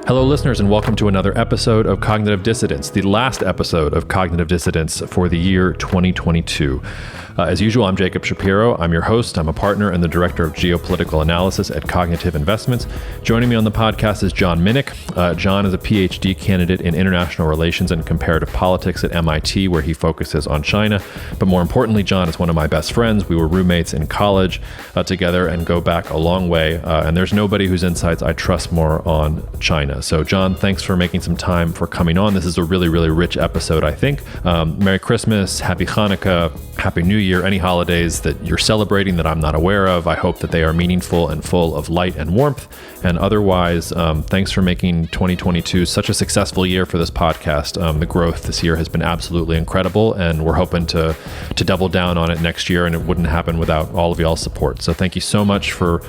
Hello, listeners, and welcome to another episode of Cognitive Dissidence, the last episode of Cognitive Dissidence for the year 2022. As usual, I'm Jacob Shapiro. I'm your host. I'm a partner and the director of geopolitical analysis at Cognitive Investments. Joining me on the podcast is John Minnich. John is a PhD candidate in international relations and comparative politics at MIT, where he focuses on China. But more importantly, John is one of my best friends. We were roommates in college together and go back a long way. And there's nobody whose insights I trust more on China. So, John, thanks for making some time for coming on. This is a really, really rich episode, I think. Merry Christmas, Happy Hanukkah, Happy New Year, any holidays that you're celebrating that I'm not aware of. I hope that they are meaningful and full of light and warmth. And otherwise, thanks for making 2022 such a successful year for this podcast. The growth this year has been absolutely incredible, and we're hoping to double down on it next year, and it wouldn't happen without all of y'all's support. So thank you so much for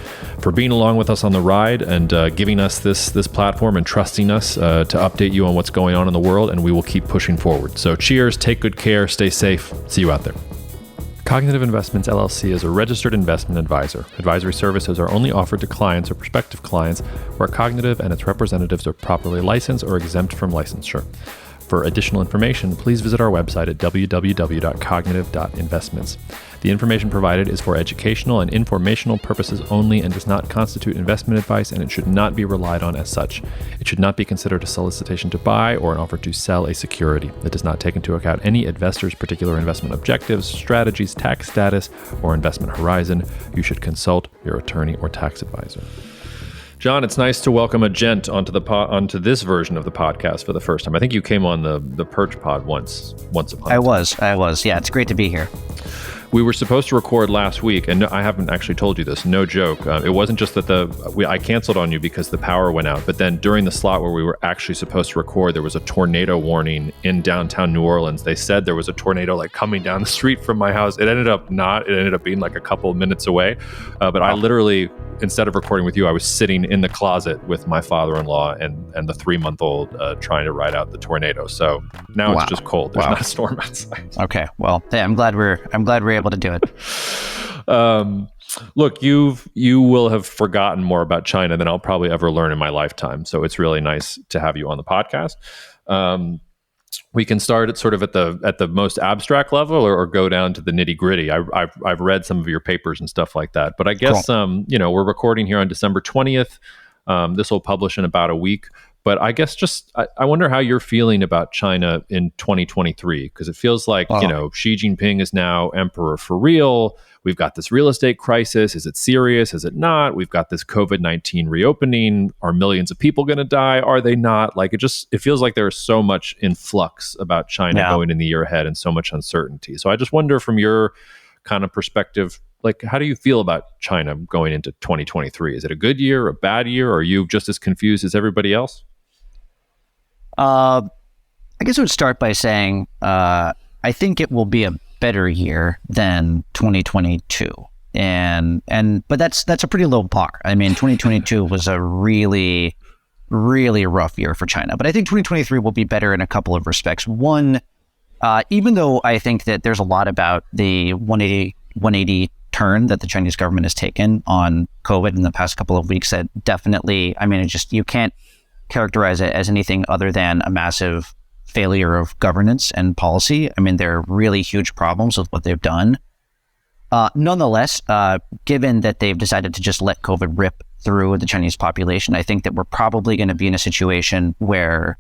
being along with us on the ride and giving us this platform and trusting us to update you on what's going on in the world, and we will keep pushing forward. So cheers, take good care, stay safe. See you out there. Cognitive Investments LLC is a registered investment advisor. Advisory services are only offered to clients or prospective clients where Cognitive and its representatives are properly licensed or exempt from licensure. For additional information, please visit our website at www.cognitive.investments. The information provided is for educational and informational purposes only and does not constitute investment advice, and it should not be relied on as such. It should not be considered a solicitation to buy or an offer to sell a security. It does not take into account any investor's particular investment objectives, strategies, tax status, or investment horizon. You should consult your attorney or tax advisor. John, it's nice to welcome a gent onto this version of the podcast for the first time. I think you came on the Perch Pod once upon a time. I was. Yeah, it's great to be here. We were supposed to record last week, and I haven't actually told you this, no joke. It wasn't just that I canceled on you because the power went out, but then during the slot where we were actually supposed to record, there was a tornado warning in downtown New Orleans. They said there was a tornado coming down the street from my house. It ended up not. It ended up being a couple of minutes away. But I literally, instead of recording with you, I was sitting in the closet with my father-in-law and the 3-month-old trying to ride out the tornado. So now It's just cold. There's not a storm outside. Okay. Well, hey, I'm glad we're able to do it. Look, you will have forgotten more about China than I'll probably ever learn in my lifetime. So it's really nice to have you on the podcast. We can start at sort of at the most abstract level, or go down to the nitty gritty. I've read some of your papers and stuff like that, but I guess cool. We're recording here on December 20th. This will publish in about a week. But I guess I wonder how you're feeling about China in 2023, because it feels like, Xi Jinping is now emperor for real. We've got this real estate crisis. Is it serious? Is it not? We've got this COVID-19 reopening. Are millions of people going to die? Are they not? It feels like there's so much in flux about China going in the year ahead and so much uncertainty. So I just wonder, from your kind of perspective, how do you feel about China going into 2023? Is it a good year, a bad year? Or are you just as confused as everybody else? I guess I would start by saying I think it will be a better year than 2022, but that's a pretty low bar. I mean, 2022 was a really, really rough year for China, but I think 2023 will be better in a couple of respects. One, even though I think that there's a lot about the 180 turn that the Chinese government has taken on COVID in the past couple of weeks, that definitely, you can't characterize it as anything other than a massive failure of governance and policy. There are really huge problems with what they've done. Nonetheless, given that they've decided to just let COVID rip through the Chinese population, I think that we're probably going to be in a situation where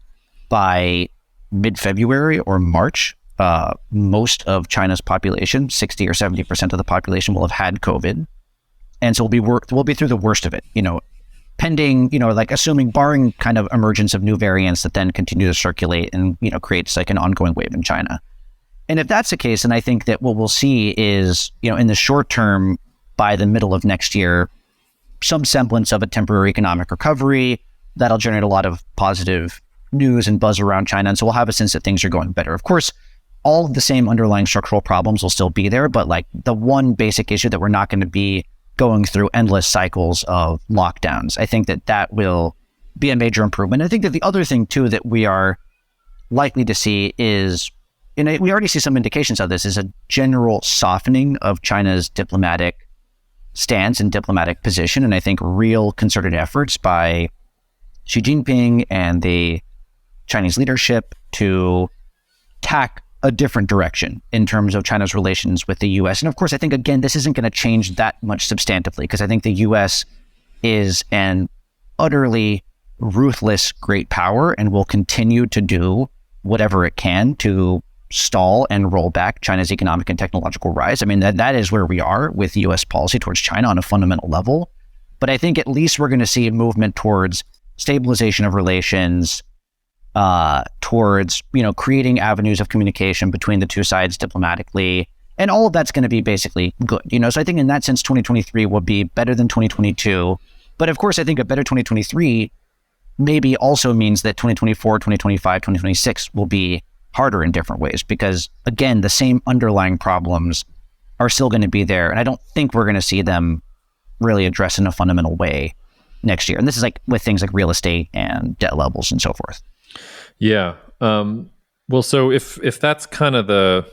by mid-February or March, most of China's population, 60 or 70% of the population, will have had COVID. And so we'll be through the worst of it, pending, assuming, barring kind of emergence of new variants that then continue to circulate and, creates an ongoing wave in China. And if that's the case, then I think that what we'll see is, in the short term, by the middle of next year, some semblance of a temporary economic recovery that'll generate a lot of positive news and buzz around China. And so we'll have a sense that things are going better. Of course, all of the same underlying structural problems will still be there, but the one basic issue that we're not going to be going through endless cycles of lockdowns. I think that will be a major improvement. I think that the other thing too that we are likely to see is, and we already see some indications of this, is a general softening of China's diplomatic stance and diplomatic position. And I think real concerted efforts by Xi Jinping and the Chinese leadership to tack a different direction in terms of China's relations with the U.S. And of course, I think, again, this isn't going to change that much substantively, because I think the U.S. is an utterly ruthless great power and will continue to do whatever it can to stall and roll back China's economic and technological rise. I mean, that is where we are with U.S. policy towards China on a fundamental level. But I think at least we're going to see a movement towards stabilization of relations, towards, creating avenues of communication between the two sides diplomatically. And all of that's going to be basically good. So I think in that sense, 2023 will be better than 2022. But of course, I think a better 2023 maybe also means that 2024, 2025, 2026 will be harder in different ways, because again, the same underlying problems are still going to be there. And I don't think we're going to see them really addressed in a fundamental way next year. And this is like with things like real estate and debt levels and so forth. Yeah. Well, so if that's kind of the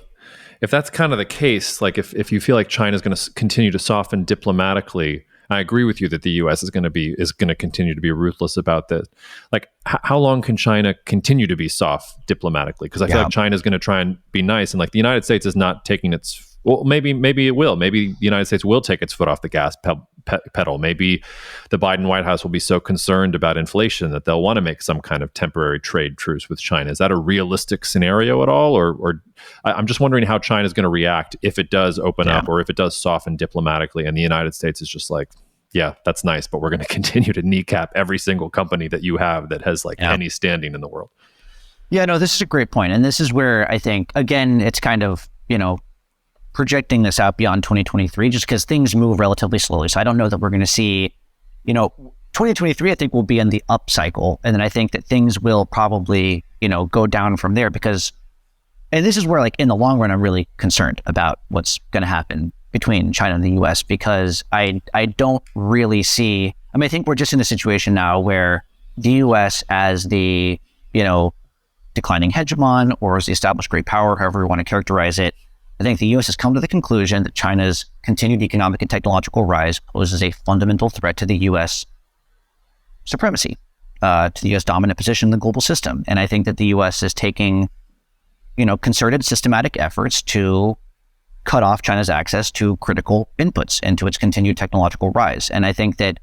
case, like if you feel like China is going to continue to soften diplomatically, I agree with you that the U.S. is going to continue to be ruthless about this. Like, how long can China continue to be soft diplomatically? Because I feel like China is going to try and be nice, and like the United States is not taking its. Well, maybe it will. Maybe the United States will take its foot off the gas pedal. Maybe the Biden White House will be so concerned about inflation that they'll want to make some kind of temporary trade truce with China. Is that a realistic scenario at all? Or I'm just wondering how China is going to react if it does open up, or if it does soften diplomatically, and the United States is just like, yeah, that's nice, but we're going to continue to kneecap every single company that you have that has any standing in the world. Yeah, no, this is a great point. And this is where I think, again, it's kind of, projecting this out beyond 2023, just because things move relatively slowly. So I don't know that we're going to see, 2023, I think will be in the up cycle. And then I think that things will probably, go down from there, because, and this is where in the long run, I'm really concerned about what's going to happen between China and the US, because I don't really see, I think we're just in a situation now where the US as the, declining hegemon, or as the established great power, however we want to characterize it, I think the U.S. has come to the conclusion that China's continued economic and technological rise poses a fundamental threat to the U.S. supremacy, to the U.S. dominant position in the global system. And I think that the U.S. is taking, concerted, systematic efforts to cut off China's access to critical inputs and to its continued technological rise. And I think that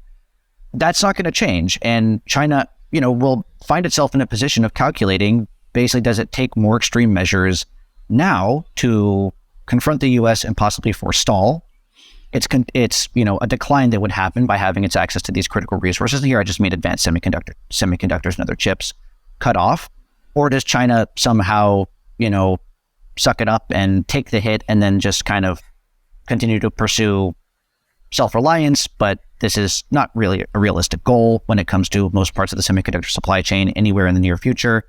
that's not going to change. And China, will find itself in a position of calculating, basically, does it take more extreme measures now to confront the U.S. and possibly forestall it's a decline that would happen by having its access to these critical resources. And here I just made advanced semiconductors and other chips cut off. Or does China somehow, suck it up and take the hit and then just kind of continue to pursue self-reliance? But this is not really a realistic goal when it comes to most parts of the semiconductor supply chain anywhere in the near future.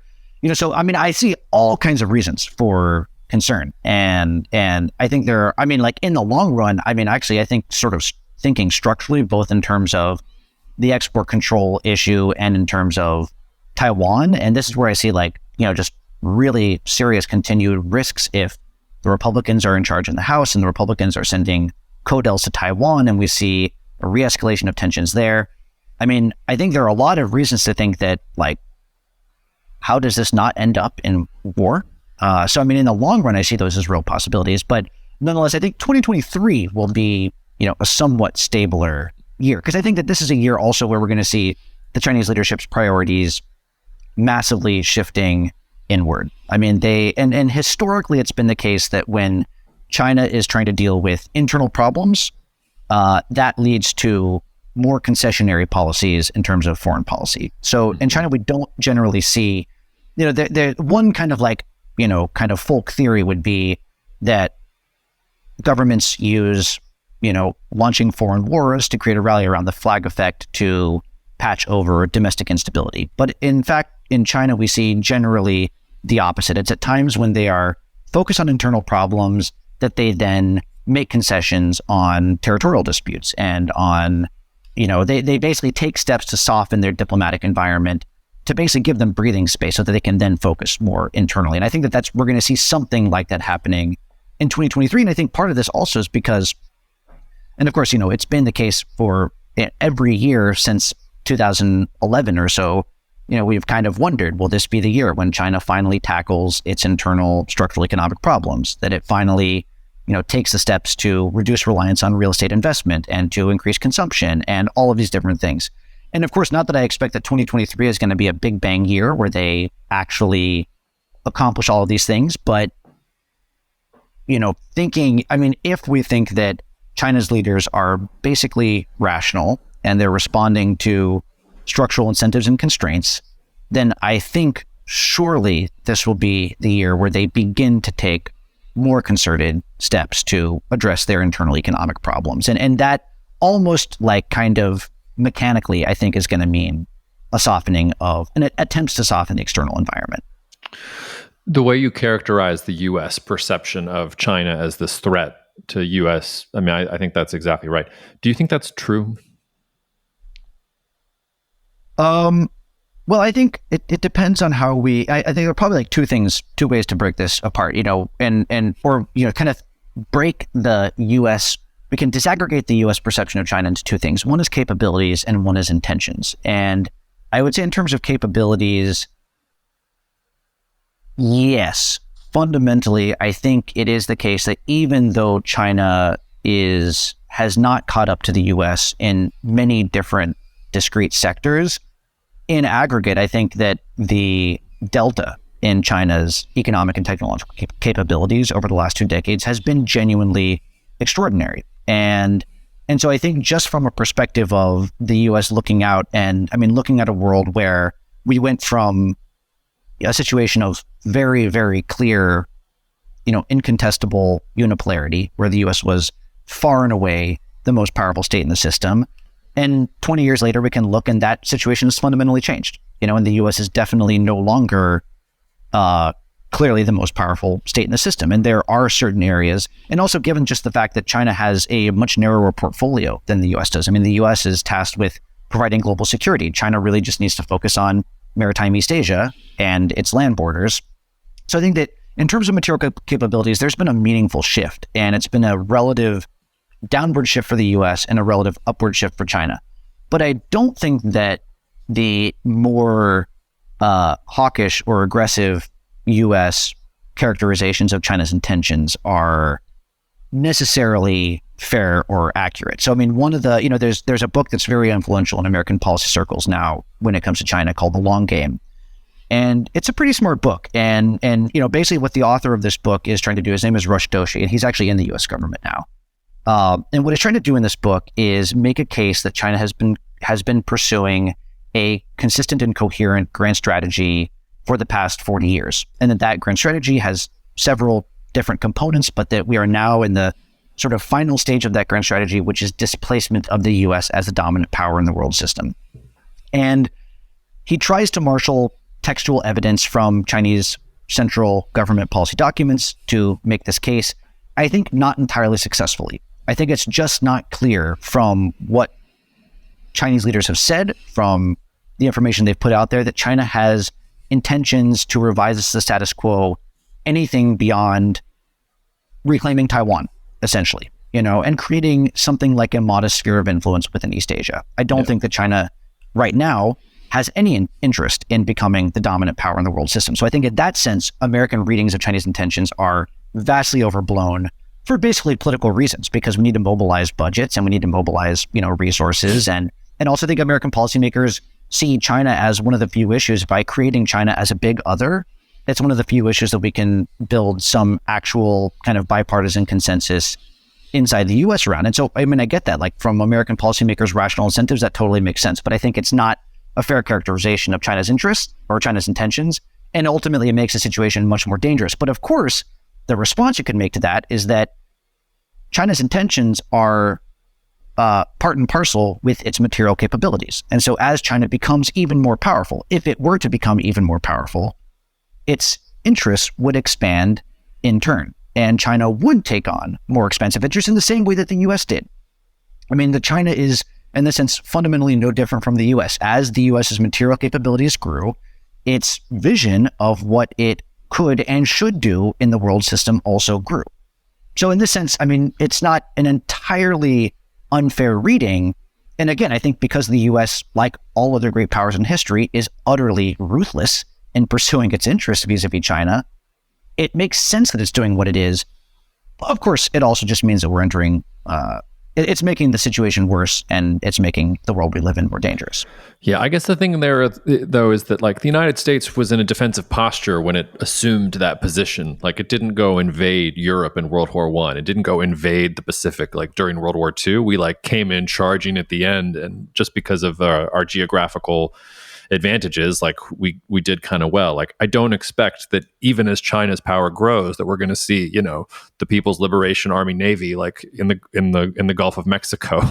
So I see all kinds of reasons for concern. And I think there are, in the long run, actually, I think sort of thinking structurally, both in terms of the export control issue and in terms of Taiwan. And this is where I see just really serious continued risks if the Republicans are in charge in the House and the Republicans are sending CODELs to Taiwan, and we see a re-escalation of tensions there. I think there are a lot of reasons to think that, how does this not end up in war? So in the long run, I see those as real possibilities. But nonetheless, I think 2023 will be, a somewhat stabler year, because I think that this is a year also where we're going to see the Chinese leadership's priorities massively shifting inward. And historically, it's been the case that when China is trying to deal with internal problems, that leads to more concessionary policies in terms of foreign policy. So in China, we don't generally see, the one kind of kind of folk theory would be that governments use, launching foreign wars to create a rally around the flag effect to patch over domestic instability. But in fact, in China, we see generally the opposite. It's at times when they are focused on internal problems that they then make concessions on territorial disputes and on, they basically take steps to soften their diplomatic environment to basically give them breathing space so that they can then focus more internally. And I think that we're going to see something like that happening in 2023. And I think part of this also is because, and of course, it's been the case for every year since 2011 or so, we've kind of wondered, will this be the year when China finally tackles its internal structural economic problems, that it finally, takes the steps to reduce reliance on real estate investment and to increase consumption and all of these different things. And of course, not that I expect that 2023 is going to be a big bang year where they actually accomplish all of these things, but if we think that China's leaders are basically rational and they're responding to structural incentives and constraints, then I think surely this will be the year where they begin to take more concerted steps to address their internal economic problems. And that almost like kind of mechanically, I think, is going to mean a softening of, and attempts to soften the external environment. The way you characterize the U.S. perception of China as this threat to U.S., I think that's exactly right. Do you think that's true? Well, I think it depends on how I think there are probably like two ways to break this apart, kind of break the U.S. We can disaggregate the U.S. perception of China into two things. One is capabilities and one is intentions. And I would say in terms of capabilities, yes, fundamentally, I think it is the case that even though China has not caught up to the U.S. in many different discrete sectors, in aggregate, I think that the delta in China's economic and technological capabilities over the last 2 decades has been genuinely extraordinary. And so I think just from a perspective of the U.S. looking out, looking at a world where we went from a situation of very, very clear, incontestable unipolarity, where the U.S. was far and away the most powerful state in the system. And 20 years later, we can look and that situation has fundamentally changed, and the U.S. is definitely no longer clearly the most powerful state in the system. And there are certain areas, and also given just the fact that China has a much narrower portfolio than the U.S. does. The U.S. is tasked with providing global security. China really just needs to focus on maritime East Asia and its land borders. So I think that in terms of material capabilities, there's been a meaningful shift, and it's been a relative downward shift for the U.S. and a relative upward shift for China. But I don't think that the more hawkish or aggressive U.S. characterizations of China's intentions are necessarily fair or accurate. So, one of the, there's a book that's very influential in American policy circles now when it comes to China called The Long Game. And it's a pretty smart book. And basically what the author of this book is trying to do, his name is Rush Doshi, and he's actually in the U.S. government now. And what he's trying to do in this book is make a case that China has been pursuing a consistent and coherent grand strategy for the past 40 years. And that grand strategy has several different components, but that we are now in the sort of final stage of that grand strategy, which is displacement of the U.S. as the dominant power in the world system. And he tries to marshal textual evidence from Chinese central government policy documents to make this case, I think not entirely successfully. I think it's just not clear from what Chinese leaders have said, from the information they've put out there, that China has intentions to revise the status quo anything beyond reclaiming Taiwan, essentially, and creating something like a modest sphere of influence within East Asia. I don't think that China right now has any interest in becoming the dominant power in the world system. So I think in that sense, American readings of Chinese intentions are vastly overblown for basically political reasons, because we need to mobilize budgets and we need to mobilize, resources. And also I think American policymakers see China as one of the few issues. By creating China as a big other, it's one of the few issues that we can build some actual kind of bipartisan consensus inside the U.S. around. And so, I get that, like from American policymakers' rational incentives, that totally makes sense. But I think it's not a fair characterization of China's interests or China's intentions. And ultimately, it makes the situation much more dangerous. But of course, the response you can make to that is that China's intentions are part and parcel with its material capabilities. And so as China becomes even more powerful, if it were to become even more powerful, its interests would expand in turn. And China would take on more expensive interests in the same way that the U.S. did. That China is, in this sense, fundamentally no different from the U.S. As the U.S.'s material capabilities grew, its vision of what it could and should do in the world system also grew. So in this sense, it's not an entirely unfair reading And again, I think because the U.S., like all other great powers in history, is utterly ruthless in pursuing its interests vis-a-vis China, it makes sense that it's doing what it is. Of course, it also just means that we're entering, it's making the situation worse, and it's making the world we live in more dangerous. Yeah, I guess the thing there, though, is that like the United States was in a defensive posture when it assumed that position. Like it didn't go invade Europe in World War I. It didn't go invade the Pacific like during World War II. We like came in charging at the end, and just because of our geographical advantages, like we did kind of well. Like I don't expect that even as China's power grows, that we're going to see, you know, the People's Liberation Army Navy like in the Gulf of Mexico,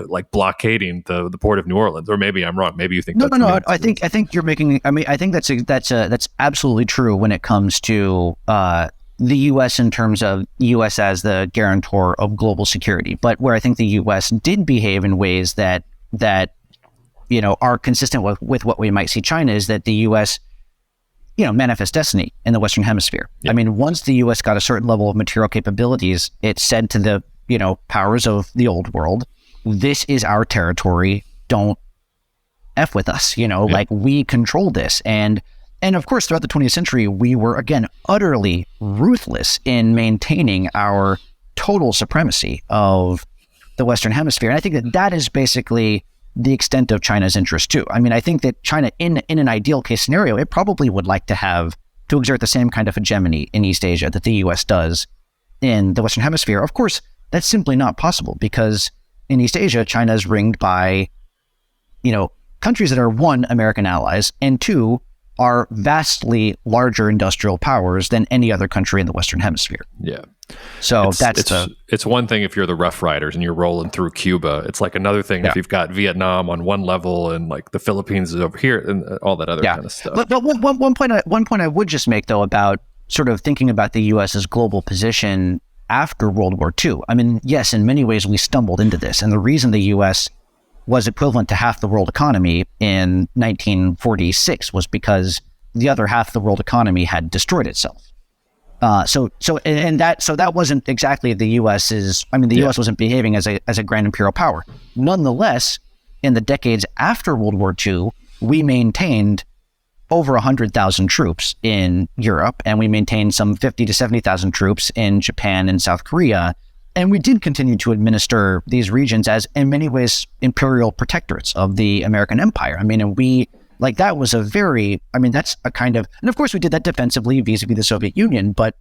like blockading the port of New Orleans. Or maybe I'm wrong. Maybe you think no. I think you're making. I mean, I think that's absolutely true when it comes to the U.S. in terms of U.S. as the guarantor of global security. But where I think the U.S. did behave in ways that you know, are consistent with what we might see China is that the U.S., you know, manifests destiny in the Western Hemisphere. Yeah. I mean, once the U.S. got a certain level of material capabilities, it said to the, you know, powers of the old world, this is our territory. Don't F with us, you know, like we control this. And of course, throughout the 20th century, we were, again, utterly ruthless in maintaining our total supremacy of the Western Hemisphere. And I think that is basically the extent of China's interest too. I mean, I think that China, in an ideal case scenario, it probably would like to exert the same kind of hegemony in East Asia that the U.S. does in the Western Hemisphere. Of course, that's simply not possible because in East Asia, China is ringed by, you know, countries that are one, American allies, and two, are vastly larger industrial powers than any other country in the Western Hemisphere. Yeah. So it's one thing if you're the Rough Riders and you're rolling through Cuba. It's like another thing if you've got Vietnam on one level and like the Philippines is over here and all that other kind of stuff. But one point I would just make though about sort of thinking about the U.S.'s global position after World War II. I mean, yes, in many ways we stumbled into this, and the reason the U.S. was equivalent to half the world economy in 1946 was because the other half of the world economy had destroyed itself. So that wasn't exactly the U.S.'s. I mean, the U.S. wasn't behaving as a grand imperial power. Nonetheless, in the decades after World War II, we maintained over 100,000 troops in Europe, and we maintained some 50 to 70,000 troops in Japan and South Korea. And we did continue to administer these regions as, in many ways, imperial protectorates of the American empire. I mean, and that was that's a kind of, and of course we did that defensively vis-a-vis the Soviet Union, but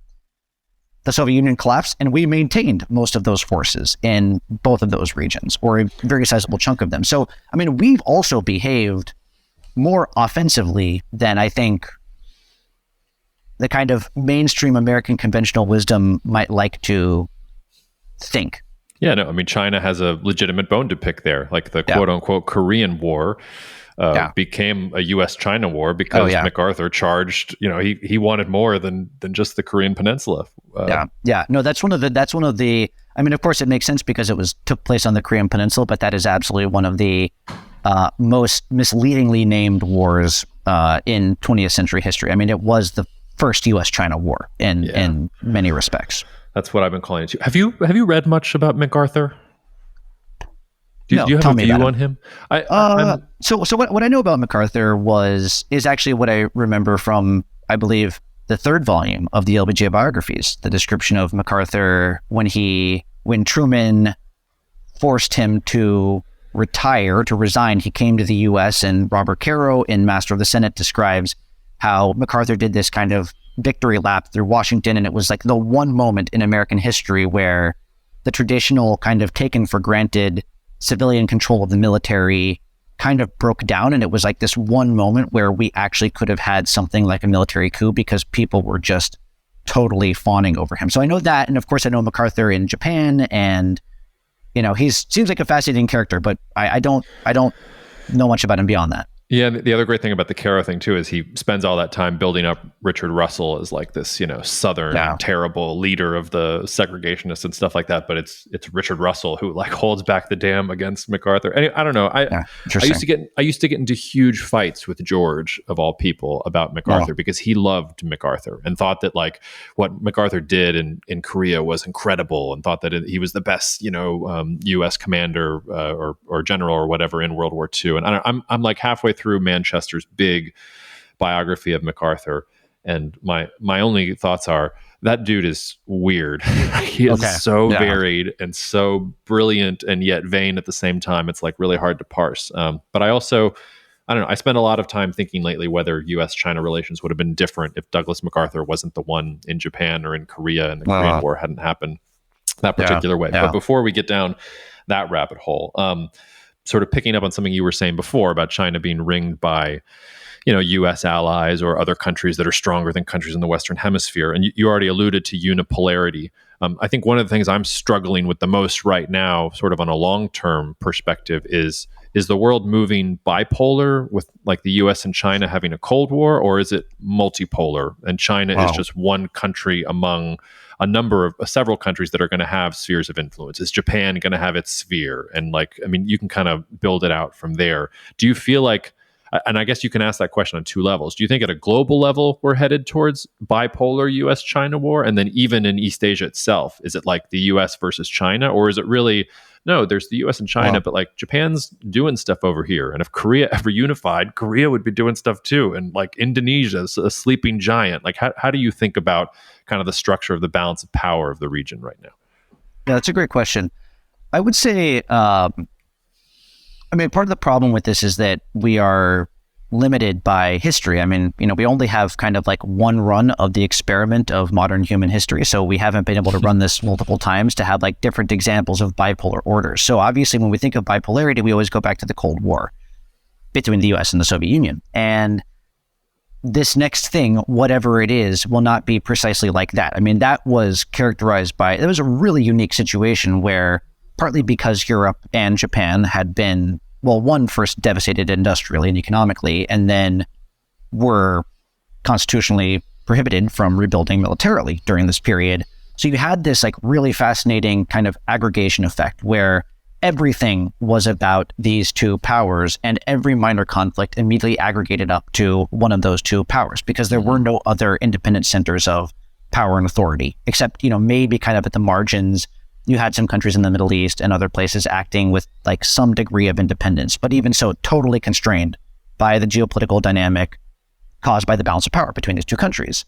the Soviet Union collapsed and we maintained most of those forces in both of those regions, or a very sizable chunk of them. So, I mean, we've also behaved more offensively than I think the kind of mainstream American conventional wisdom might like to think. Yeah, no, I mean, China has a legitimate bone to pick there. Like the quote unquote Korean War became a U.S.-China war because MacArthur charged, you know, he wanted more than just the Korean Peninsula. No, that's one of the, I mean, of course it makes sense because it took place on the Korean Peninsula, but that is absolutely one of the most misleadingly named wars in 20th century history. I mean, it was the first U.S.-China war in many respects. That's what I've been calling it too. Have you read much about MacArthur? Do you have a view on him? So what I know about MacArthur is actually what I remember from, I believe, the third volume of the LBJ biographies, the description of MacArthur when Truman forced him to resign. He came to the U.S. and Robert Caro in Master of the Senate describes how MacArthur did this kind of victory lap through Washington, and it was like the one moment in American history where the traditional kind of taken for granted civilian control of the military kind of broke down, and it was like this one moment where we actually could have had something like a military coup because people were just totally fawning over him. So I know that, and of course I know MacArthur in Japan, and you know, seems like a fascinating character, but I don't know much about him beyond that. Yeah, and the other great thing about the Caro thing too is he spends all that time building up Richard Russell as like this, Southern terrible leader of the segregationists and stuff like that. But it's Richard Russell who like holds back the dam against MacArthur. And I don't know. I used to get into huge fights with George of all people about MacArthur because he loved MacArthur and thought that like what MacArthur did in Korea was incredible and thought that he was the best U.S. commander or general or whatever in World War II. And I'm like halfway through Manchester's big biography of MacArthur, and my only thoughts are that dude is weird. He is so varied and so brilliant and yet vain at the same time. It's like really hard to parse. But I don't know. I spent a lot of time thinking lately whether U.S.-China relations would have been different if Douglas MacArthur wasn't the one in Japan or in Korea and the Korean War hadn't happened that particular way. But before we get down that rabbit hole, sort of picking up on something you were saying before about China being ringed by, U.S. allies or other countries that are stronger than countries in the Western Hemisphere. And you already alluded to unipolarity. I think one of the things I'm struggling with the most right now, sort of on a long-term perspective, is the world moving bipolar with like the U.S. and China having a Cold War, or is it multipolar and China is just one country among a number of several countries that are going to have spheres of influence? Is Japan going to have its sphere? And you can kind of build it out from there. Do you feel like, and I guess you can ask that question on two levels. Do you think at a global level we're headed towards bipolar U.S.-China war? And then even in East Asia itself, is it like the U.S. versus China? Or is it really, no, there's the U.S. and China, but like Japan's doing stuff over here. And if Korea ever unified, Korea would be doing stuff too. And like Indonesia's a sleeping giant. Like how do you think about kind of the structure of the balance of power of the region right now? Yeah, that's a great question. I would say, part of the problem with this is that we are limited by history. We only have kind of like one run of the experiment of modern human history. So we haven't been able to run this multiple times to have like different examples of bipolar orders. So obviously when we think of bipolarity, we always go back to the Cold War between the US and the Soviet Union. And this next thing, whatever it is, will not be precisely like that. That was characterized by, it was a really unique situation where partly because Europe and Japan had been, one, first devastated industrially and economically, and then were constitutionally prohibited from rebuilding militarily during this period. So you had this like really fascinating kind of aggregation effect where everything was about these two powers and every minor conflict immediately aggregated up to one of those two powers because there were no other independent centers of power and authority, except, maybe kind of at the margins. You had some countries in the Middle East and other places acting with like some degree of independence, but even so totally constrained by the geopolitical dynamic caused by the balance of power between these two countries.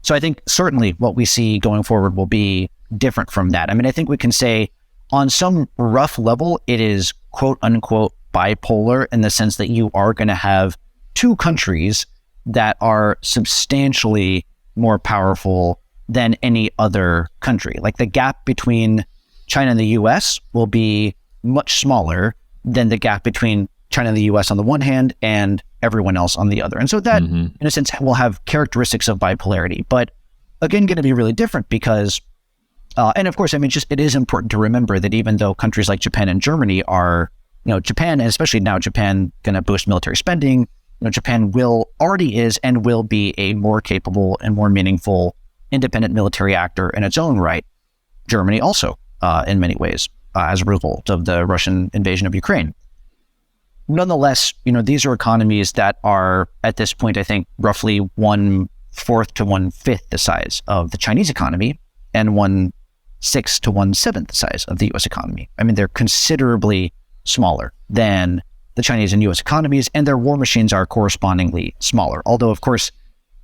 So I think certainly what we see going forward will be different from that. I think we can say on some rough level, it is quote unquote bipolar in the sense that you are going to have two countries that are substantially more powerful than any other country. Like the gap between China and the US will be much smaller than the gap between China and the US on the one hand and everyone else on the other. And so that, in a sense, will have characteristics of bipolarity, but again, going to be really different because, and of course, it is important to remember that even though countries like Japan and Germany are, Japan, and especially now Japan, going to boost military spending, Japan already is and will be a more capable and more meaningful independent military actor in its own right. Germany also, in many ways, as a result of the Russian invasion of Ukraine. Nonetheless, these are economies that are, at this point, I think, roughly 1/4 to 1/5 the size of the Chinese economy and 1/6 to 1/7 the size of the U.S. economy. They're considerably smaller than the Chinese and U.S. economies, and their war machines are correspondingly smaller. Although, of course,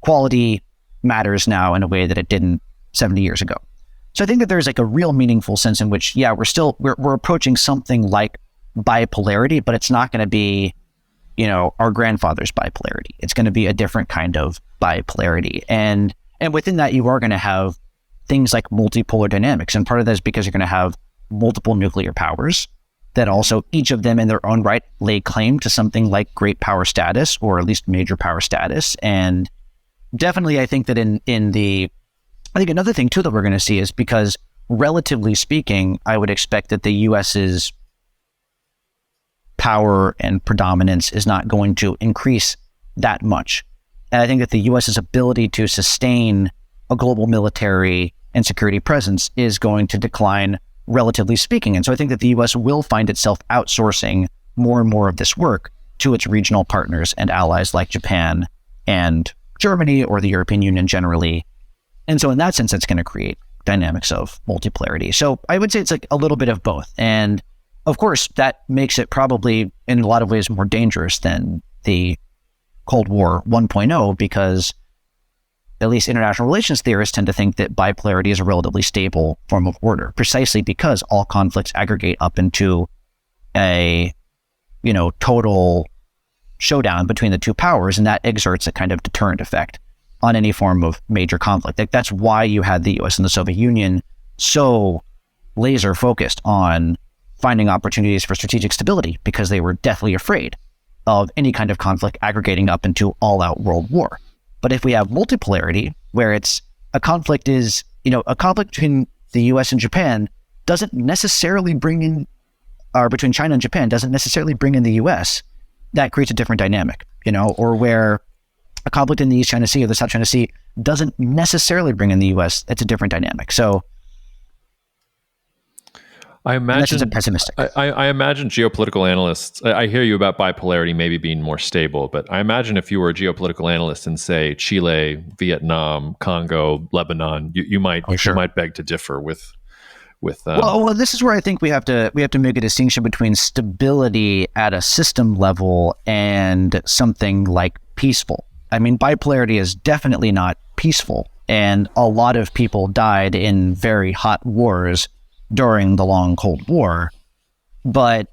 quality matters now in a way that it didn't 70 years ago. So I think that there's like a real meaningful sense in which, we're approaching something like bipolarity, but it's not going to be, our grandfather's bipolarity. It's going to be a different kind of bipolarity. And within that, you are going to have things like multipolar dynamics. And part of that is because you're going to have multiple nuclear powers that also each of them in their own right lay claim to something like great power status or at least major power status. And definitely, I think that I think another thing too that we're going to see is because relatively speaking, I would expect that the US's power and predominance is not going to increase that much. And I think that the US's ability to sustain a global military and security presence is going to decline, relatively speaking. And so I think that the US will find itself outsourcing more and more of this work to its regional partners and allies like Japan and Germany, or the European Union generally. And so in that sense, it's going to create dynamics of multipolarity. So I would say it's like a little bit of both. And of course, that makes it probably in a lot of ways more dangerous than the Cold War 1.0, because at least international relations theorists tend to think that bipolarity is a relatively stable form of order, precisely because all conflicts aggregate up into a, total showdown between the two powers, and that exerts a kind of deterrent effect on any form of major conflict. Like, that's why you had the US and the Soviet Union so laser focused on finding opportunities for strategic stability, because they were deathly afraid of any kind of conflict aggregating up into all-out world war. But if we have multipolarity, where it's a conflict between the US and Japan doesn't necessarily bring in, or between China and Japan doesn't necessarily bring in the US, that creates a different dynamic, or where a conflict in the East China Sea or the South China Sea doesn't necessarily bring in the US, it's a different dynamic. So I imagine that's pessimistic. I imagine geopolitical analysts, I hear you about bipolarity maybe being more stable, but I imagine if you were a geopolitical analyst in, say, Chile, Vietnam, Congo, Lebanon, you might beg to differ with well, this is where I think we have to make a distinction between stability at a system level and something like peaceful. I mean, bipolarity is definitely not peaceful, and a lot of people died in very hot wars during the long Cold War. But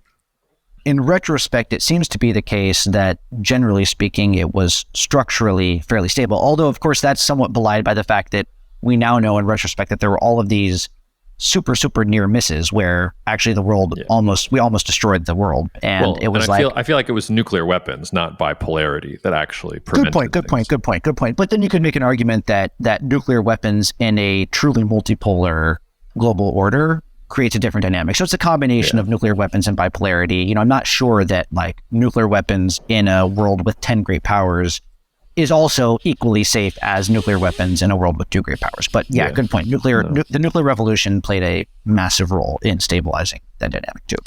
in retrospect, it seems to be the case that, generally speaking, it was structurally fairly stable. Although, of course, that's somewhat belied by the fact that we now know in retrospect that there were all of these super, super near misses where actually the world we almost destroyed the world. And it was I feel like it was nuclear weapons, not bipolarity, that actually prevented Good point. But then you could make an argument that nuclear weapons in a truly multipolar global order creates a different dynamic. So it's a combination of nuclear weapons and bipolarity. I'm not sure that like nuclear weapons in a world with 10 great powers is also equally safe as nuclear weapons in a world with 2 great powers. But good point. The nuclear revolution played a massive role in stabilizing that dynamic too.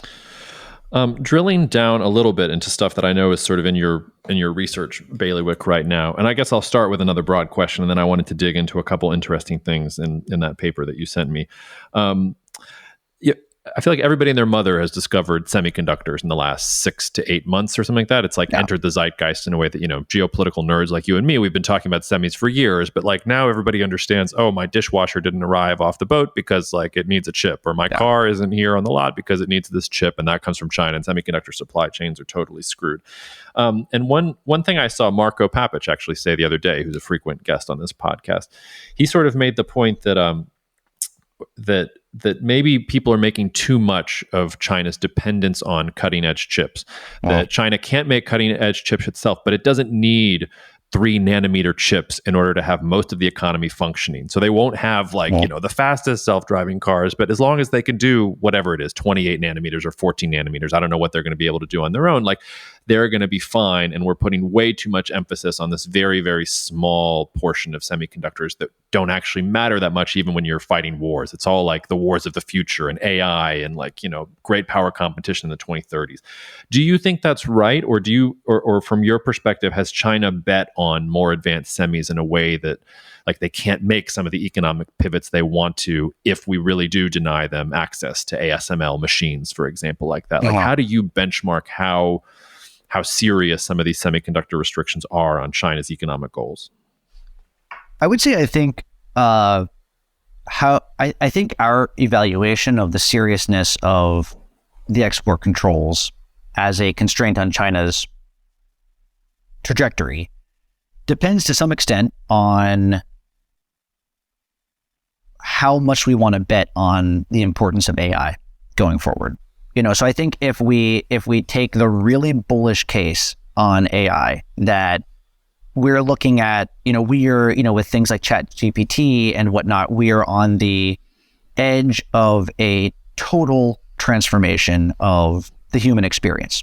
Drilling down a little bit into stuff that I know is sort of in your research bailiwick right now, and I guess I'll start with another broad question, and then I wanted to dig into a couple interesting things in that paper that you sent me. I feel like everybody and their mother has discovered semiconductors in the last 6 to 8 months or something like that. It's like entered the zeitgeist in a way that, geopolitical nerds like you and me, we've been talking about semis for years, but like now everybody understands, oh, my dishwasher didn't arrive off the boat because like it needs a chip, or my car isn't here on the lot because it needs this chip, and that comes from China, and semiconductor supply chains are totally screwed. And one thing I saw Marco Papich actually say the other day, who's a frequent guest on this podcast, he sort of made the point that that maybe people are making too much of China's dependence on cutting edge chips. That China can't make cutting edge chips itself, but it doesn't need 3 nanometer chips in order to have most of the economy functioning. So they won't have the fastest self-driving cars, but as long as they can do whatever it is, 28 nanometers or 14 nanometers, I don't know what they're going to be able to do on their own. Like, they're going to be fine. And we're putting way too much emphasis on this very, very small portion of semiconductors that don't actually matter that much, even when you're fighting wars. It's all like the wars of the future and AI and great power competition in the 2030s. Do you think that's right? Or or from your perspective, has China bet on more advanced semis in a way that like they can't make some of the economic pivots they want to if we really do deny them access to ASML machines, for example, like that? Like, how do you benchmark how serious some of these semiconductor restrictions are on China's economic goals? I would say I think I think our evaluation of the seriousness of the export controls as a constraint on China's trajectory depends to some extent on how much we want to bet on the importance of AI going forward. So I think if we take the really bullish case on AI, that we're looking at, we are, with things like ChatGPT and whatnot, we are on the edge of a total transformation of the human experience.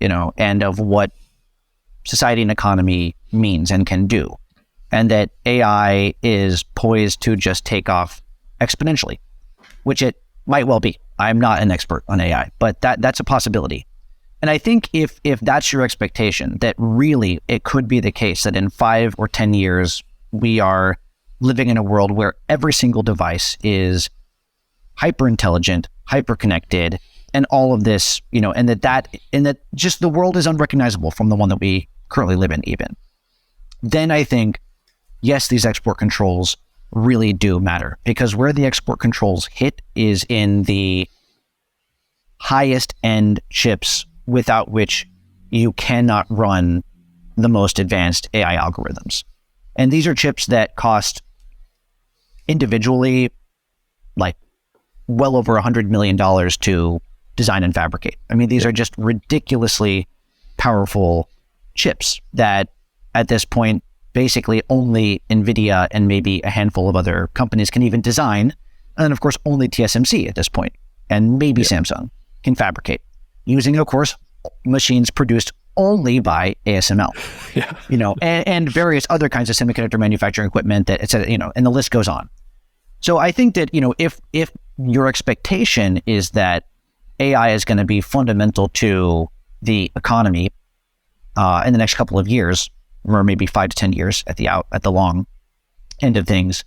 and of what society and economy means and can do. And that AI is poised to just take off exponentially, which it might well be. I'm not an expert on AI, but that's a possibility. And I think if that's your expectation, that really it could be the case that in 5 or 10 years, we are living in a world where every single device is hyper intelligent, hyper connected, and all of this, and that just the world is unrecognizable from the one that we currently live in even. Then I think, yes, these export controls really do matter, because where the export controls hit is in the highest end chips without which you cannot run the most advanced AI algorithms. And these are chips that cost individually like well over $100 million to design and fabricate. I mean, these are just ridiculously powerful chips that at this point, basically only NVIDIA and maybe a handful of other companies can even design. And then, of course, only TSMC at this point, and maybe Samsung can fabricate using, of course, machines produced only by ASML, and various other kinds of semiconductor manufacturing equipment that it's, and the list goes on. So I think that, if your expectation is that AI is going to be fundamental to the economy in the next couple of years, or maybe 5 to 10 years at the long end of things,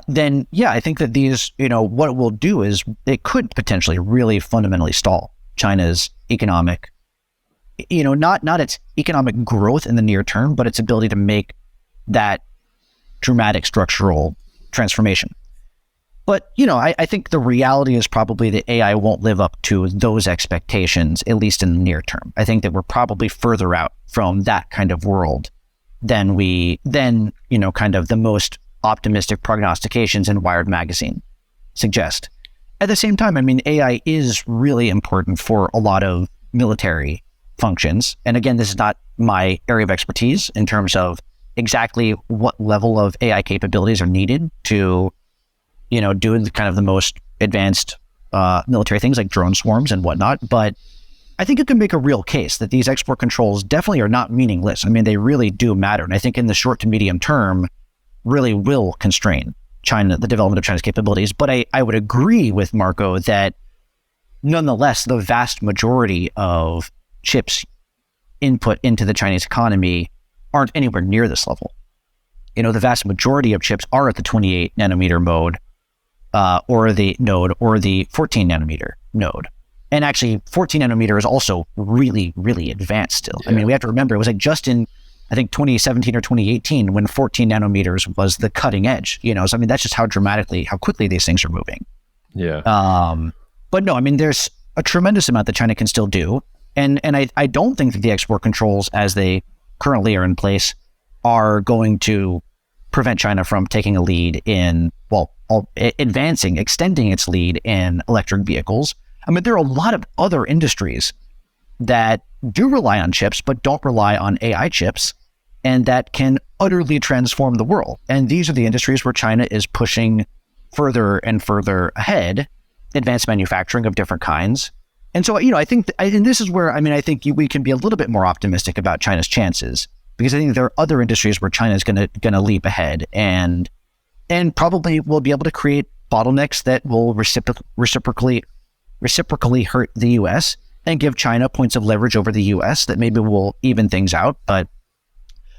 then I think that these, what it will do is it could potentially really fundamentally stall China's economic, not its economic growth in the near term, but its ability to make that dramatic structural transformation. But, I think the reality is probably that AI won't live up to those expectations, at least in the near term. I think that we're probably further out from that kind of world than kind of the most optimistic prognostications in Wired magazine suggest. At the same time, I mean, AI is really important for a lot of military functions. And again, this is not my area of expertise in terms of exactly what level of AI capabilities are needed to, do kind of the most advanced military things like drone swarms and whatnot. But I think you can make a real case that these export controls definitely are not meaningless. I mean, they really do matter. And I think in the short to medium term, really will constrain the development of China's capabilities. But I would agree with Marco that nonetheless, the vast majority of chips input into the Chinese economy aren't anywhere near this level. The vast majority of chips are at the 28 nanometer mode, or the 14 nanometer node. And actually, 14 nanometer is also really, really advanced still. Yeah. I mean, we have to remember, it was like just in, I think, 2017 or 2018 when 14 nanometers was the cutting edge. So, I mean, that's just how quickly these things are moving. Yeah. But no, I mean, there's a tremendous amount that China can still do. And I don't think that the export controls as they currently are in place are going to prevent China from taking a lead in, extending its lead in electric vehicles. I mean, there are a lot of other industries that do rely on chips, but don't rely on AI chips, and that can utterly transform the world. And these are the industries where China is pushing further and further ahead, advanced manufacturing of different kinds. And so, I think, and this is where, I think we can be a little bit more optimistic about China's chances, because I think there are other industries where China is going to leap ahead and probably will be able to create bottlenecks that will reciprocally hurt the U.S. and give China points of leverage over the U.S. that maybe will even things out. But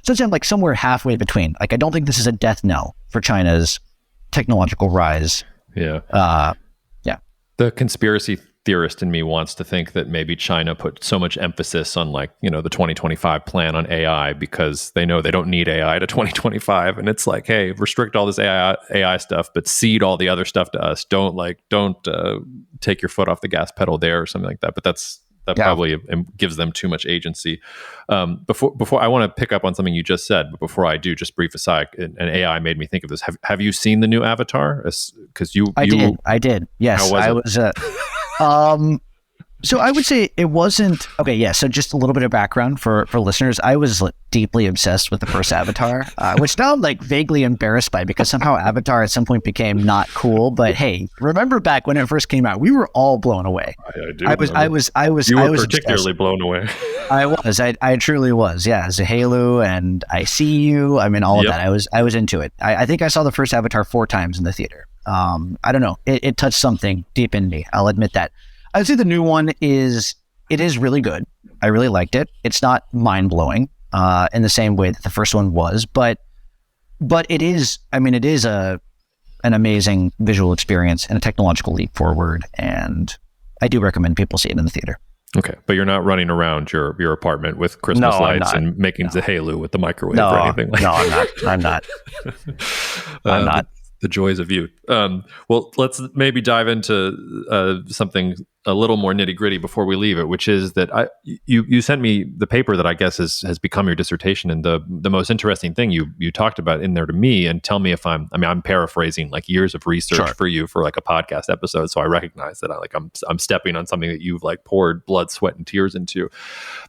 so it's like somewhere halfway between. Like, I don't think this is a death knell for China's technological rise. Yeah. The conspiracy theorist in me wants to think that maybe China put so much emphasis on the 2025 plan on AI because they know they don't need AI to 2025. And it's like, hey, restrict all this AI stuff, but cede all the other stuff to us. Don't take your foot off the gas pedal there or something like that. But that probably gives them too much agency. Before I want to pick up on something you just said, but before I do, just brief aside, and AI made me think of this. Have you seen the new Avatar? Because I did. Yes, how was it? So I would say it wasn't okay. Yeah. So just a little bit of background for listeners. I was deeply obsessed with the first Avatar, which now I'm like vaguely embarrassed by because somehow Avatar at some point became not cool. But hey, remember back when it first came out, we were all blown away. I do. I was. You I were was particularly obsessed. blown away. I was. I truly was. Yeah. Zahelu and I See You. I mean, all of Yep. that. I was into it. I think I saw the first Avatar 4 times in the theater. I don't know. It touched something deep in me. I'll admit that. I would say the new one is really good. I really liked it. It's not mind blowing in the same way that the first one was, but it is. I mean, it is an amazing visual experience and a technological leap forward. And I do recommend people see it in the theater. Okay, but you're not running around your apartment with Christmas No, I'm lights not. and making Zahelu with the microwave No, or anything like no, that. I'm not. I'm not. The joys of youth. Well, let's maybe dive into something a little more nitty gritty before we leave it, which is that you sent me the paper that I guess has become your dissertation, and the most interesting thing you talked about in there to me, and tell me if I'm paraphrasing like years of research for you for like a podcast episode, so I recognize that I'm stepping on something that you've like poured blood, sweat, and tears into.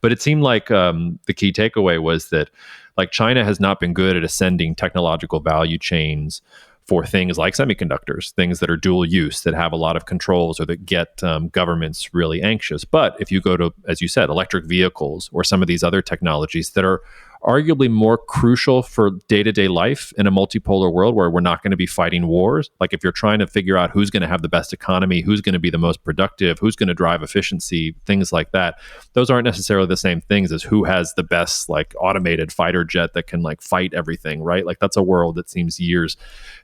But it seemed like the key takeaway was that like China has not been good at ascending technological value chains for things like semiconductors, things that are dual use, that have a lot of controls or that get governments really anxious. But if you go to, as you said, electric vehicles or some of these other technologies that are arguably more crucial for day-to-day life in a multipolar world where we're not going to be fighting wars, like if you're trying to figure out who's going to have the best economy, who's going to be the most productive, who's going to drive efficiency, things like that, those aren't necessarily the same things as who has the best like automated fighter jet that can like fight everything, right? Like that's a world that seems years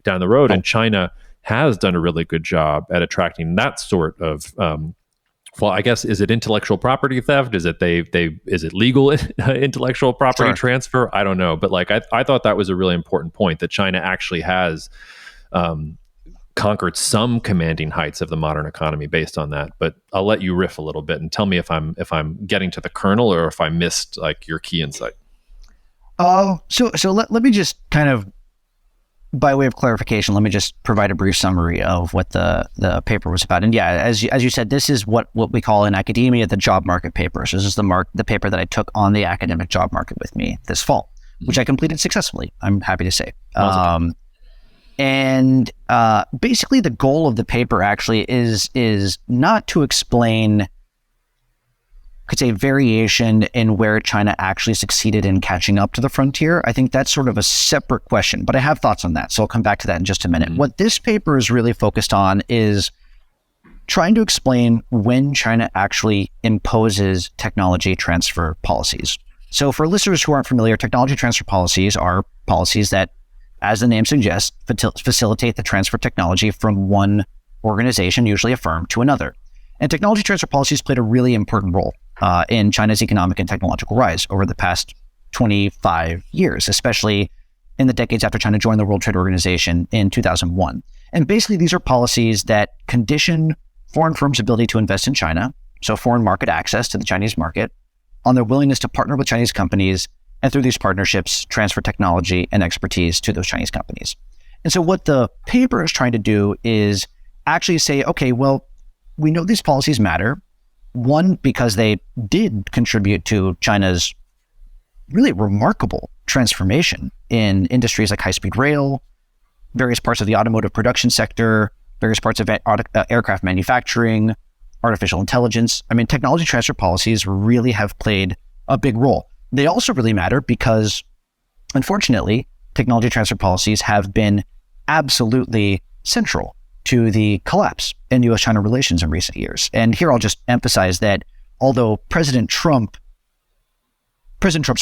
down the road, and China has done a really good job at attracting that sort of well, I guess, is it intellectual property theft? Is it is it legal intellectual property transfer? I don't know. But like, I thought that was a really important point, that China actually has conquered some commanding heights of the modern economy based on that. But I'll let you riff a little bit and tell me if I'm getting to the kernel or if I missed like your key insight. So let me just kind of, by way of clarification, let me just provide a brief summary of what the paper was about. And yeah, as you said, this is what we call in academia the job market paper. So this is the paper that I took on the academic job market with me this fall, which I completed successfully, I'm happy to say. And basically the goal of the paper actually is not to explain, could say, variation in where China actually succeeded in catching up to the frontier. I think that's sort of a separate question, but I have thoughts on that. So I'll come back to that in just a minute. What this paper is really focused on is trying to explain when China actually imposes technology transfer policies. So for listeners who aren't familiar, technology transfer policies are policies that, as the name suggests, facilitate the transfer of technology from one organization, usually a firm, to another. And technology transfer policies played a really important role in China's economic and technological rise over the past 25 years, especially in the decades after China joined the World Trade Organization in 2001. And basically, these are policies that condition foreign firms' ability to invest in China, so foreign market access to the Chinese market, on their willingness to partner with Chinese companies, and through these partnerships, transfer technology and expertise to those Chinese companies. And so what the paper is trying to do is actually say, okay, well, we know these policies matter. One, because they did contribute to China's really remarkable transformation in industries like high-speed rail, various parts of the automotive production sector, various parts of aircraft manufacturing, artificial intelligence. I mean, technology transfer policies really have played a big role. They also really matter because, unfortunately, technology transfer policies have been absolutely central to the collapse in U.S.-China relations in recent years. And here I'll just emphasize that although President Trump's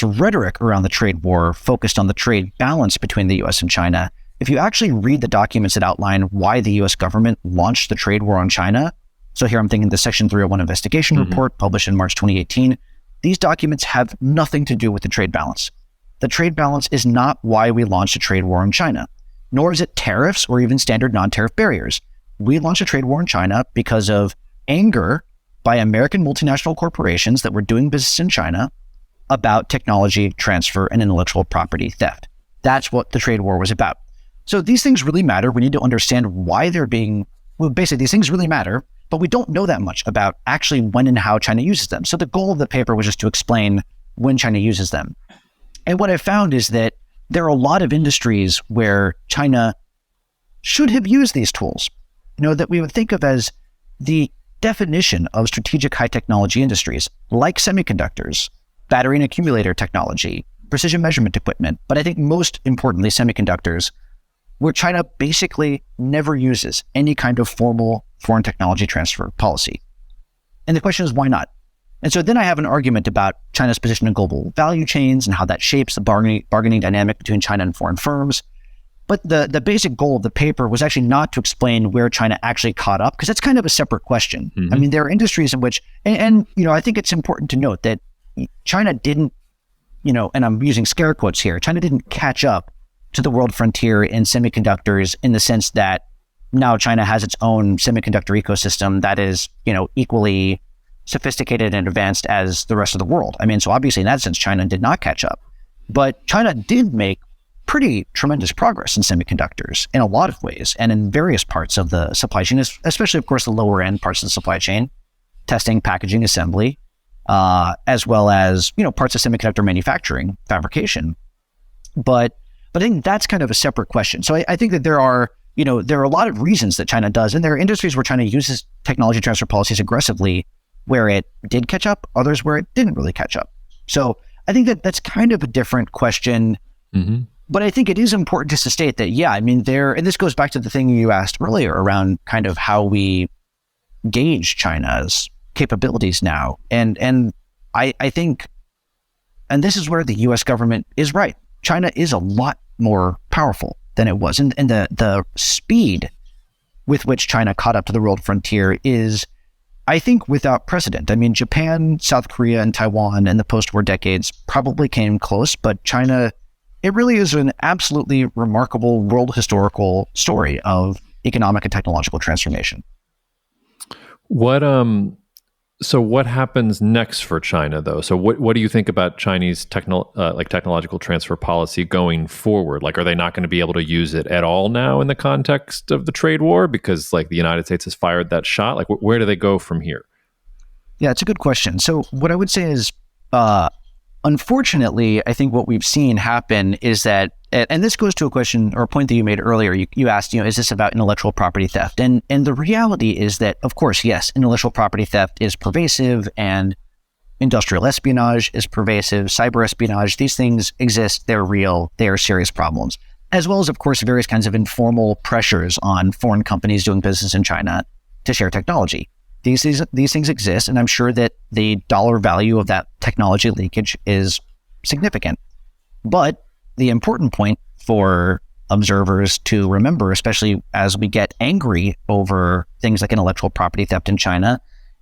rhetoric around the trade war focused on the trade balance between the U.S. and China, if you actually read the documents that outline why the U.S. government launched the trade war on China, so here I'm thinking the Section 301 investigation report published in March 2018, these documents have nothing to do with the trade balance. The trade balance is not why we launched a trade war on China, nor is it tariffs or even standard non-tariff barriers. We launched a trade war in China because of anger by American multinational corporations that were doing business in China about technology transfer and intellectual property theft. That's what the trade war was about. So these things really matter. We need to understand why they're being, well, basically these things really matter. but we don't know that much about actually when and how China uses them. So the goal of the paper was just to explain when China uses them. And what I found is that there are a lot of industries where China should have used these tools, that we would think of as the definition of strategic high technology industries, like semiconductors, battery and accumulator technology, precision measurement equipment, but I think most importantly, semiconductors, where China basically never uses any kind of formal foreign technology transfer policy. And the question is, why not? And so then I have an argument about China's position in global value chains and how that shapes the bargaining dynamic between China and foreign firms. But the basic goal of the paper was actually not to explain where China actually caught up, because that's kind of a separate question. I mean, there are industries in which, and I think it's important to note that China didn't, and I'm using scare quotes here, China didn't catch up to the world frontier in semiconductors in the sense that now China has its own semiconductor ecosystem that is, equally sophisticated and advanced as the rest of the world. I mean, so obviously in that sense, China did not catch up. But China did make pretty tremendous progress in semiconductors in a lot of ways and in various parts of the supply chain, especially, of course, the lower end parts of the supply chain, testing, packaging, assembly, as well as, parts of semiconductor manufacturing, fabrication. But I think that's kind of a separate question. So I think that there are a lot of reasons that China does, and there are industries where China uses technology transfer policies aggressively where it did catch up, others where it didn't really catch up. So I think that that's kind of a different question. But I think it is important just to state that, and this goes back to the thing you asked earlier around kind of how we gauge China's capabilities now. And I think, and this is where the US government is right. China is a lot more powerful than it was. And the speed with which China caught up to the world frontier is, I think, without precedent. I mean, Japan, South Korea, and Taiwan in the post-war decades probably came close, but China, it really is an absolutely remarkable world historical story of economic and technological transformation. So what happens next for China, though? So what do you think about Chinese technological transfer policy going forward? Like, are they not going to be able to use it at all now in the context of the trade war because, the United States has fired that shot? Like, where do they go from here? Yeah, it's a good question. So what I would say is, unfortunately, I think what we've seen happen is that, and this goes to a question or a point that you made earlier. You asked, is this about intellectual property theft? And the reality is that, of course, yes, intellectual property theft is pervasive and industrial espionage is pervasive, cyber espionage, these things exist, they're real, they are serious problems, as well as, of course, various kinds of informal pressures on foreign companies doing business in China to share technology. These things exist, and I'm sure that the dollar value of that technology leakage is significant. But the important point for observers to remember, especially as we get angry over things like intellectual property theft in China,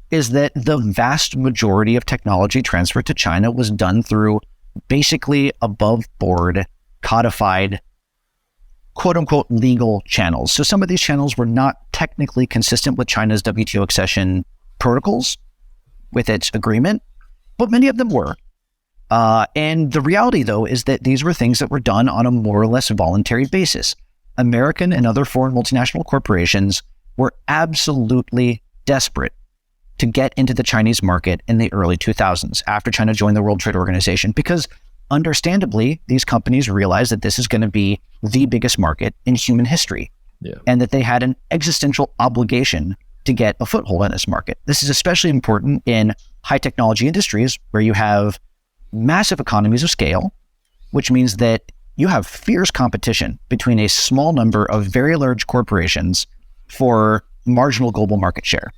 is that the vast majority of technology transfer to China was done through basically above board, codified, quote unquote, legal channels. So some of these channels were not technically consistent with China's WTO accession protocols, with its agreement, but many of them were. And the reality, though, is that these were things that were done on a more or less voluntary basis. American and other foreign multinational corporations were absolutely desperate to get into the Chinese market in the early 2000s after China joined the World Trade Organization, because understandably, these companies realized that this is going to be the biggest market in human history, and that they had an existential obligation to get a foothold in this market. This is especially important in high technology industries where you have massive economies of scale, which means that you have fierce competition between a small number of very large corporations for marginal global market share.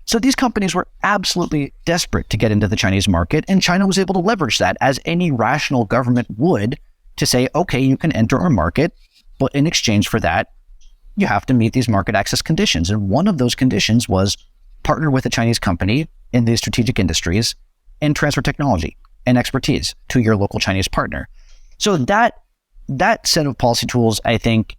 So these companies were absolutely desperate to get into the Chinese market, and China was able to leverage that, as any rational government would, to say, okay, you can enter our market, but in exchange for that, you have to meet these market access conditions. And one of those conditions was partner with a Chinese company in these strategic industries and transfer technology and expertise to your local Chinese partner. So that set of policy tools, I think,